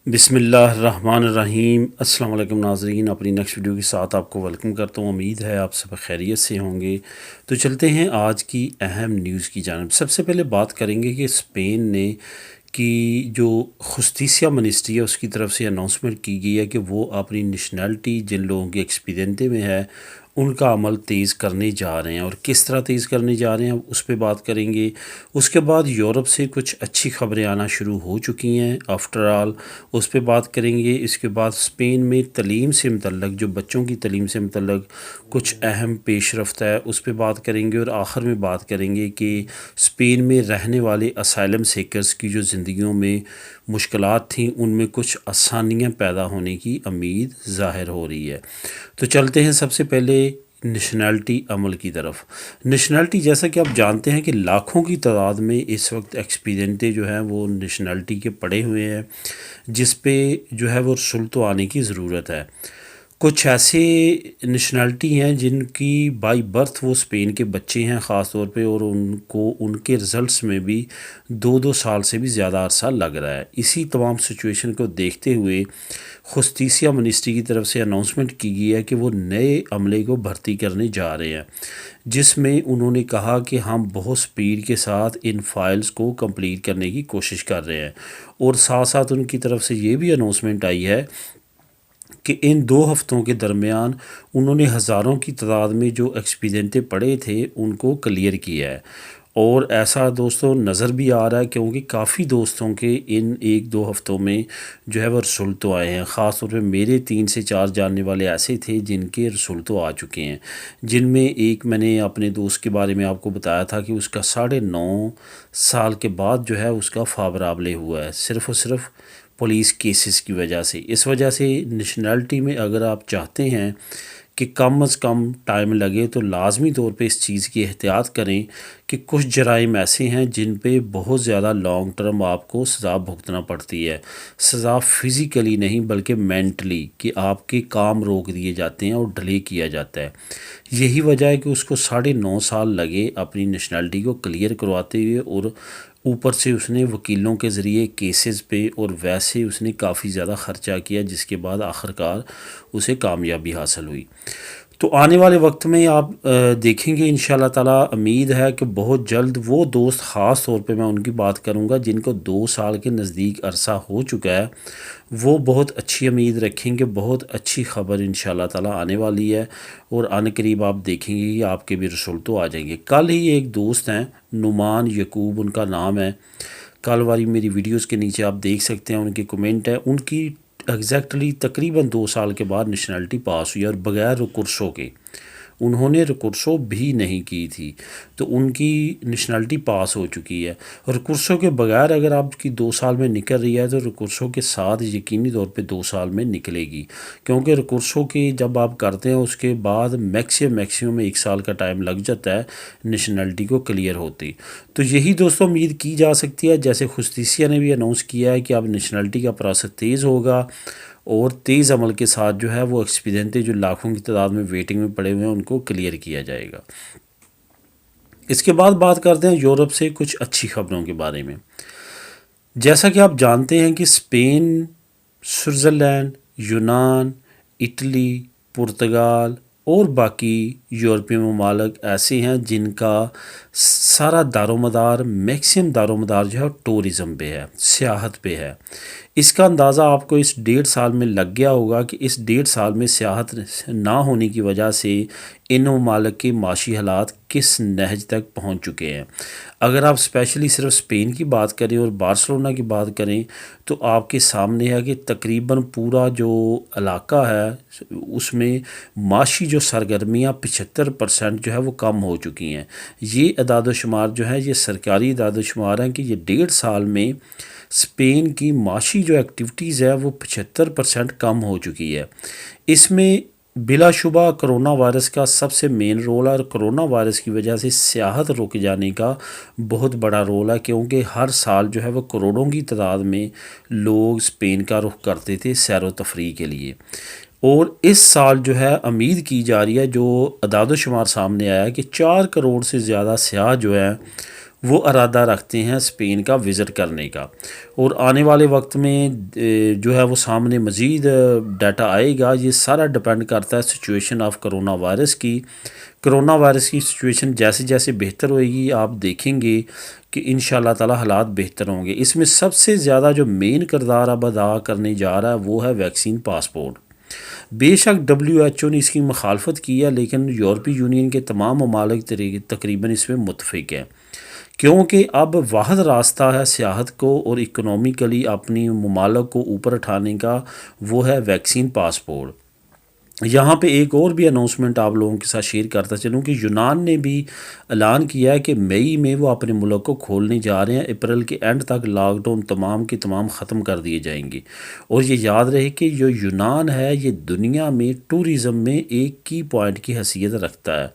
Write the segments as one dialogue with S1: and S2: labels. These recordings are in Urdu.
S1: بسم اللہ الرحمن الرحیم۔ السلام علیکم ناظرین، اپنی نیکسٹ ویڈیو کے ساتھ آپ کو ویلکم کرتا ہوں۔ امید ہے آپ سب خیریت سے ہوں گے۔ تو چلتے ہیں آج کی اہم نیوز کی جانب۔ سب سے پہلے بات کریں گے کہ اسپین نے کی جو جسٹیسیا منسٹری ہے اس کی طرف سے اناؤنسمنٹ کی گئی ہے کہ وہ اپنی نیشنلٹی جن لوگوں کے ایکسپیڈینٹے میں ہے ان کا عمل تیز کرنے جا رہے ہیں، اور کس طرح تیز کرنے جا رہے ہیں اس پہ بات کریں گے۔ اس کے بعد یورپ سے کچھ اچھی خبریں آنا شروع ہو چکی ہیں آفٹر آل، اس پہ بات کریں گے۔ اس کے بعد اسپین میں تعلیم سے متعلق، جو بچوں کی تعلیم سے متعلق کچھ اہم پیش رفت ہے اس پہ بات کریں گے، اور آخر میں بات کریں گے کہ اسپین میں رہنے والے اسائلم سیکرز کی جو زندگیوں میں مشکلات تھیں ان میں کچھ آسانیاں پیدا ہونے کی امید ظاہر ہو رہی ہے۔ تو چلتے ہیں سب سے پہلے نیشنلٹی عمل کی طرف۔ نیشنلٹی جیسا کہ آپ جانتے ہیں کہ لاکھوں کی تعداد میں اس وقت ایکسپیڈینٹے جو ہیں وہ نیشنلٹی کے پڑے ہوئے ہیں، جس پہ جو ہے وہ رسولتوں آنے کی ضرورت ہے۔ کچھ ایسے نیشنلٹی ہیں جن کی بائی برتھ وہ اسپین کے بچے ہیں خاص طور پہ، اور ان کو ان کے رزلٹس میں بھی 2 سال سے بھی زیادہ عرصہ لگ رہا ہے۔ اسی تمام سچویشن کو دیکھتے ہوئے جسٹیسیا منسٹری کی طرف سے اناؤنسمنٹ کی گئی ہے کہ وہ نئے عملے کو بھرتی کرنے جا رہے ہیں، جس میں انہوں نے کہا کہ ہم بہت سپیڈ کے ساتھ ان فائلز کو کمپلیٹ کرنے کی کوشش کر رہے ہیں، اور ساتھ ساتھ ان کی طرف سے یہ بھی اناؤنسمنٹ آئی ہے کہ ان 2 ہفتوں کے درمیان انہوں نے ہزاروں کی تعداد میں جو ایکسپیڈینٹے پڑے تھے ان کو کلیئر کیا ہے۔ اور ایسا دوستوں نظر بھی آ رہا ہے کیونکہ کافی دوستوں کے ان 1-2 ہفتوں میں جو ہے وہ رسولتوں آئے ہیں۔ خاص طور پہ میرے 3 سے 4 جاننے والے ایسے تھے جن کے رسولتوں آ چکے ہیں، جن میں ایک میں نے اپنے دوست کے بارے میں آپ کو بتایا تھا کہ اس کا 9.5 سال کے بعد جو ہے اس کا فاورابلے ہوا ہے، صرف اور صرف پولیس کیسز کی وجہ سے۔ اس وجہ سے نیشنلٹی میں اگر آپ چاہتے ہیں کہ کم از کم ٹائم لگے تو لازمی طور پہ اس چیز کی احتیاط کریں کہ کچھ جرائم ایسے ہیں جن پہ بہت زیادہ لانگ ٹرم آپ کو سزا بھگتنا پڑتی ہے۔ سزا فزیکلی نہیں بلکہ مینٹلی، کہ آپ کے کام روک دیے جاتے ہیں اور ڈیلے کیا جاتا ہے۔ یہی وجہ ہے کہ اس کو 9.5 سال لگے اپنی نیشنلٹی کو کلیئر کرواتے ہوئے، اور اوپر سے اس نے وکیلوں کے ذریعے کیسز پہ اور ویسے اس نے کافی زیادہ خرچہ کیا، جس کے بعد آخرکار اسے کامیابی حاصل ہوئی۔ تو آنے والے وقت میں آپ دیکھیں گے انشاءاللہ تعالیٰ، امید ہے کہ بہت جلد وہ دوست، خاص طور پہ میں ان کی بات کروں گا جن کو 2 سال کے نزدیک عرصہ ہو چکا ہے، وہ بہت اچھی امید رکھیں کہ بہت اچھی خبر انشاءاللہ تعالیٰ آنے والی ہے، اور آنے قریب آپ دیکھیں گے کہ آپ کے بھی رسولتوں آ جائیں گے۔ کل ہی ایک دوست ہیں نعمان یعقوب ان کا نام ہے، کل والی میری ویڈیوز کے نیچے آپ دیکھ سکتے ہیں ان کے کمنٹ ہے، ان کی ایگزیکٹلی تقریباً 2 سال کے بعد نیشنلٹی پاس ہوئی، اور بغیر ریکورسوں کے، انہوں نے ریکورسوں بھی نہیں کی تھی، تو ان کی نیشنلٹی پاس ہو چکی ہے۔ ریکورسوں کے بغیر اگر آپ کی 2 سال میں نکل رہی ہے تو ریکورسوں کے ساتھ یقینی طور پہ 2 سال میں نکلے گی، کیونکہ ریکورسوں کی جب آپ کرتے ہیں اس کے بعد میکسیمم 1 سال کا ٹائم لگ جاتا ہے نیشنلٹی کو کلیئر ہوتی۔ تو یہی دوستوں امید کی جا سکتی ہے، جیسے جسٹیسیا نے بھی اناؤنس کیا ہے کہ اب نیشنلٹی کا پروسیس تیز ہوگا، اور تیز عمل کے ساتھ جو ہے وہ ایکسپیڈینٹے جو لاکھوں کی تعداد میں ویٹنگ میں پڑے ہوئے ہیں ان کو کلیئر کیا جائے گا۔ اس کے بعد بات کرتے ہیں یورپ سے کچھ اچھی خبروں کے بارے میں۔ جیسا کہ آپ جانتے ہیں کہ اسپین، سوئٹزرلینڈ، یونان، اٹلی، پرتگال اور باقی یورپی ممالک ایسے ہیں جن کا سارا میکسیم دار و مدار جو ہے ٹورزم پہ ہے، سیاحت پہ ہے۔ اس کا اندازہ آپ کو اس 1.5 سال میں لگ گیا ہوگا کہ اس 1.5 سال میں سیاحت نہ ہونے کی وجہ سے ان ممالک کے معاشی حالات کس نہج تک پہنچ چکے ہیں۔ اگر آپ اسپیشلی صرف اسپین کی بات کریں اور بارسلونا کی بات کریں تو آپ کے سامنے ہے کہ تقریباً پورا جو علاقہ ہے اس میں معاشی جو سرگرمیاں 75% جو ہے وہ کم ہو چکی ہیں۔ یہ اعداد و شمار جو ہے یہ سرکاری اعداد و شمار ہیں کہ یہ 1.5 سال میں اسپین کی معاشی جو ایکٹیویٹیز ہے وہ 75% کم ہو چکی ہے۔ اس میں بلا شبہ کرونا وائرس کا سب سے مین رول ہے، اور کرونا وائرس کی وجہ سے سیاحت رک جانے کا بہت بڑا رول ہے، کیونکہ ہر سال جو ہے وہ کروڑوں کی تعداد میں لوگ اسپین کا رخ کرتے تھے سیر و تفریح کے لیے۔ اور اس سال جو ہے امید کی جا رہی ہے، جو اعداد و شمار سامنے آیا ہے کہ 4 کروڑ سے زیادہ سیاح جو ہیں وہ ارادہ رکھتے ہیں اسپین کا وزٹ کرنے کا، اور آنے والے وقت میں جو ہے وہ سامنے مزید ڈیٹا آئے گا۔ یہ سارا ڈپینڈ کرتا ہے سچویشن آف کرونا وائرس کی۔ کرونا وائرس کی سچویشن جیسے جیسے بہتر ہوئے گی، آپ دیکھیں گے کہ انشاءاللہ تعالی حالات بہتر ہوں گے۔ اس میں سب سے زیادہ جو مین کردار اب ادا کرنے جا رہا ہے وہ ہے ویکسین پاسپورٹ۔ بے شک WHO نے اس کی مخالفت کی ہے، لیکن یورپی یونین کے تمام ممالک تقریباً اس میں متفق ہیں، کیونکہ اب واحد راستہ ہے سیاحت کو اور اکنومیکلی اپنی ممالک کو اوپر اٹھانے کا، وہ ہے ویکسین پاسپورٹ۔ یہاں پہ ایک اور بھی اناؤنسمنٹ آپ لوگوں کے ساتھ شیئر کرتا چلوں کہ یونان نے بھی اعلان کیا ہے کہ مئی میں وہ اپنے ملک کو کھولنے جا رہے ہیں۔ اپریل کے اینڈ تک لاک ڈاؤن تمام کے تمام ختم کر دیے جائیں گے، اور یہ یاد رہے کہ جو یونان ہے یہ دنیا میں ٹورزم میں ایک کی پوائنٹ کی حیثیت رکھتا ہے۔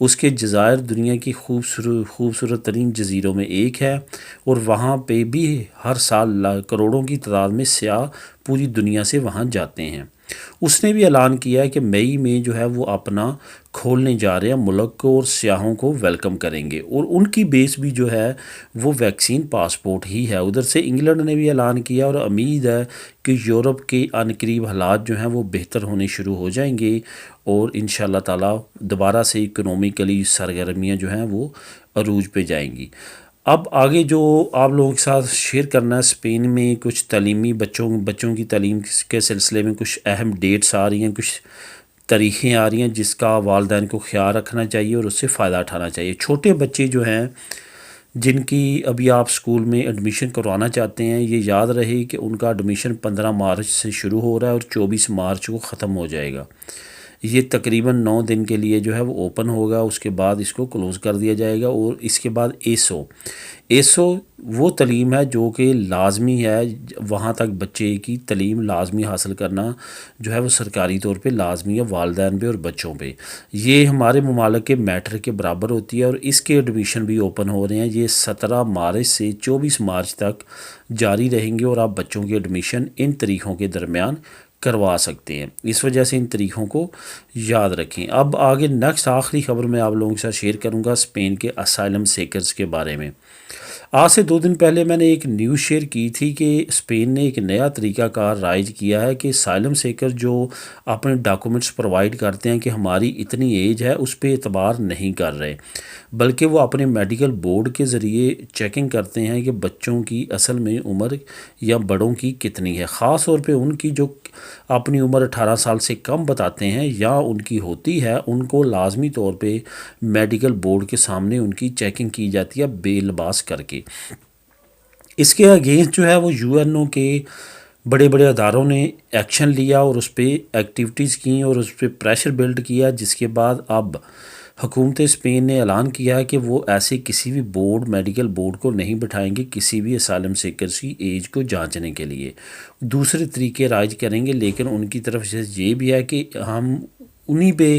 S1: اس کے جزائر دنیا کی خوبصورت ترین جزیروں میں ایک ہے، اور وہاں پہ بھی ہر سال کروڑوں کی تعداد میں سیاح پوری دنیا سے وہاں جاتے ہیں۔ اس نے بھی اعلان کیا ہے کہ مئی میں جو ہے وہ اپنا کھولنے جا رہے ہیں ملک کو، اور سیاحوں کو ویلکم کریں گے، اور ان کی بیس بھی جو ہے وہ ویکسین پاسپورٹ ہی ہے۔ ادھر سے انگلینڈ نے بھی اعلان کیا، اور امید ہے کہ یورپ کے عنقریب حالات جو ہیں وہ بہتر ہونے شروع ہو جائیں گے، اور انشاءاللہ تعالی دوبارہ سے اکنومیکلی سرگرمیاں جو ہیں وہ عروج پہ جائیں گی۔ اب آگے جو آپ لوگوں کے ساتھ شیئر کرنا ہے، اسپین میں کچھ تعلیمی بچوں کی تعلیم کے سلسلے میں کچھ اہم ڈیٹس آ رہی ہیں، کچھ تاریخیں آ رہی ہیں جس کا والدین کو خیال رکھنا چاہیے اور اس سے فائدہ اٹھانا چاہیے۔ چھوٹے بچے جو ہیں جن کی ابھی آپ اسکول میں ایڈمیشن کروانا چاہتے ہیں، یہ یاد رہے کہ ان کا ایڈمیشن 15 مارچ سے شروع ہو رہا ہے اور 24 مارچ کو ختم ہو جائے گا۔ یہ تقریباً 9 دن کے لیے جو ہے وہ اوپن ہوگا، اس کے بعد اس کو کلوز کر دیا جائے گا۔ اور اس کے بعد ایسو وہ تعلیم ہے جو کہ لازمی ہے، وہاں تک بچے کی تعلیم لازمی حاصل کرنا جو ہے وہ سرکاری طور پہ لازمی ہے، والدین پہ اور بچوں پہ۔ یہ ہمارے ممالک کے میٹر کے برابر ہوتی ہے، اور اس کے ایڈمیشن بھی اوپن ہو رہے ہیں۔ یہ 17 مارچ سے 24 مارچ تک جاری رہیں گے، اور آپ بچوں کے ایڈمیشن ان تاریخوں کے درمیان کروا سکتے ہیں۔ اس وجہ سے ان طریقوں کو یاد رکھیں۔ اب آگے نیکسٹ آخری خبر میں آپ لوگوں کے ساتھ شیئر کروں گا اسپین کے اسائلم سیکرز کے بارے میں۔ آج سے 2 دن پہلے میں نے ایک نیوز شیئر کی تھی کہ اسپین نے ایک نیا طریقہ کار رائج کیا ہے کہ اسائلم سیکر جو اپنے ڈاکومنٹس پرووائڈ کرتے ہیں کہ ہماری اتنی ایج ہے، اس پہ اعتبار نہیں کر رہے، بلکہ وہ اپنے میڈیکل بورڈ کے ذریعے چیکنگ کرتے ہیں کہ بچوں کی اصل میں عمر یا بڑوں کی کتنی ہے۔ خاص طور پہ ان کی جو اپنی عمر 18 سال سے کم بتاتے ہیں یا ان کی ہوتی ہے، ان کو لازمی طور پہ میڈیکل بورڈ کے سامنے ان کی چیکنگ کی جاتی ہے بے لباس کر کے۔ اس کے اگینسٹ جو ہے وہ UN کے بڑے بڑے اداروں نے ایکشن لیا اور اس پہ ایکٹیویٹیز کیں اور اس پہ پریشر بلڈ کیا، جس کے بعد اب حکومت اسپین نے اعلان کیا ہے کہ وہ ایسے کسی بھی میڈیکل بورڈ کو نہیں بٹھائیں گے کسی بھی اسائلم سیکرز کی ایج کو جانچنے کے لیے، دوسرے طریقے رائج کریں گے۔ لیکن ان کی طرف سے یہ بھی ہے کہ ہم انہی پہ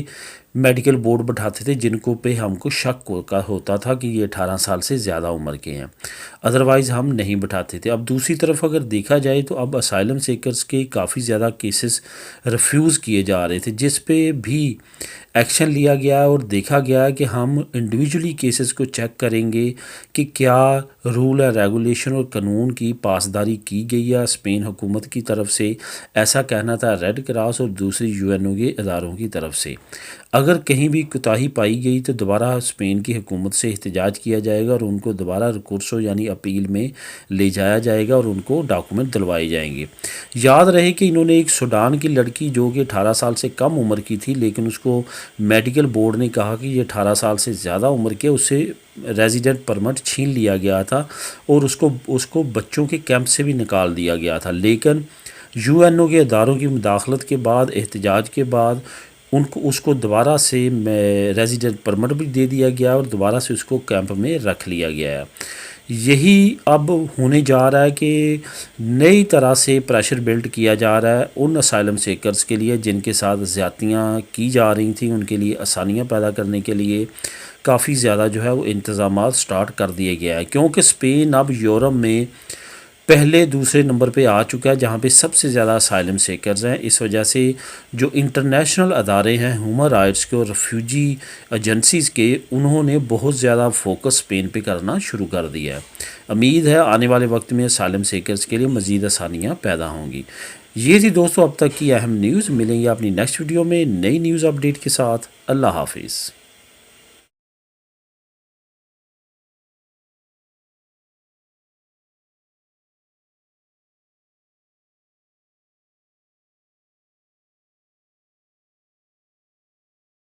S1: میڈیکل بورڈ بٹھاتے تھے جن کو پہ ہم کو شک ہوتا تھا کہ یہ 18 سال سے زیادہ عمر کے ہیں، ادروائز ہم نہیں بٹھاتے تھے۔ اب دوسری طرف اگر دیکھا جائے تو اب اسائلم سیکرز کے کافی زیادہ کیسز ریفیوز کیے جا رہے تھے، جس پہ بھی ایکشن لیا گیا اور دیکھا گیا کہ ہم انڈیویجولی کیسز کو چیک کریں گے کہ کیا رول ہے، ریگولیشن اور قانون کی پاسداری کی گئی ہے اسپین حکومت کی طرف سے۔ ایسا کہنا تھا ریڈ کراس اور دوسری UN کے اداروں کی طرف سے۔ اگر کہیں بھی کوتاہی پائی گئی تو دوبارہ اسپین کی حکومت سے احتجاج کیا جائے گا اور ان کو دوبارہ ریکورسو یعنی اپیل میں لے جایا جائے گا اور ان کو ڈاکومنٹ دلوائے جائیں گے۔ یاد رہے کہ انہوں نے ایک سوڈان کی لڑکی جو کہ 18 سال سے کم عمر کی تھی، لیکن اس کو میڈیکل بورڈ نے کہا کہ یہ 18 سال سے زیادہ عمر کے، اسے ریزیڈنٹ پرمٹ چھین لیا گیا تھا اور اس کو بچوں کے کیمپ سے بھی نکال دیا گیا تھا۔ لیکن UN کے اداروں کی مداخلت کے بعد، احتجاج کے بعد اس کو دوبارہ سے ریزیڈنٹ پرمٹ بھی دے دیا گیا اور دوبارہ سے اس کو کیمپ میں رکھ لیا گیا ہے۔ یہی اب ہونے جا رہا ہے کہ نئی طرح سے پریشر بلڈ کیا جا رہا ہے ان اسائلم سیکرز کے لیے جن کے ساتھ زیادتیاں کی جا رہی تھیں، ان کے لیے آسانیاں پیدا کرنے کے لیے کافی زیادہ جو ہے وہ انتظامات سٹارٹ کر دیے گیا ہے، کیونکہ اسپین اب یورپ میں پہلے دوسرے نمبر پہ آ چکا ہے، جہاں پہ سب سے زیادہ اسائلم سیکرز ہیں۔ اس وجہ سے جو انٹرنیشنل ادارے ہیں ہیومن رائٹس کے اور ریفیوجی ایجنسیز کے، انہوں نے بہت زیادہ فوکس اسپین پہ کرنا شروع کر دیا ہے۔ امید ہے آنے والے وقت میں اسائلم سیکرز کے لیے مزید آسانیاں پیدا ہوں گی۔ یہ تھی دوستو اب تک کی اہم نیوز۔ ملیں گے اپنی نیکسٹ ویڈیو میں نئی نیوز اپڈیٹ کے ساتھ۔ اللہ حافظ۔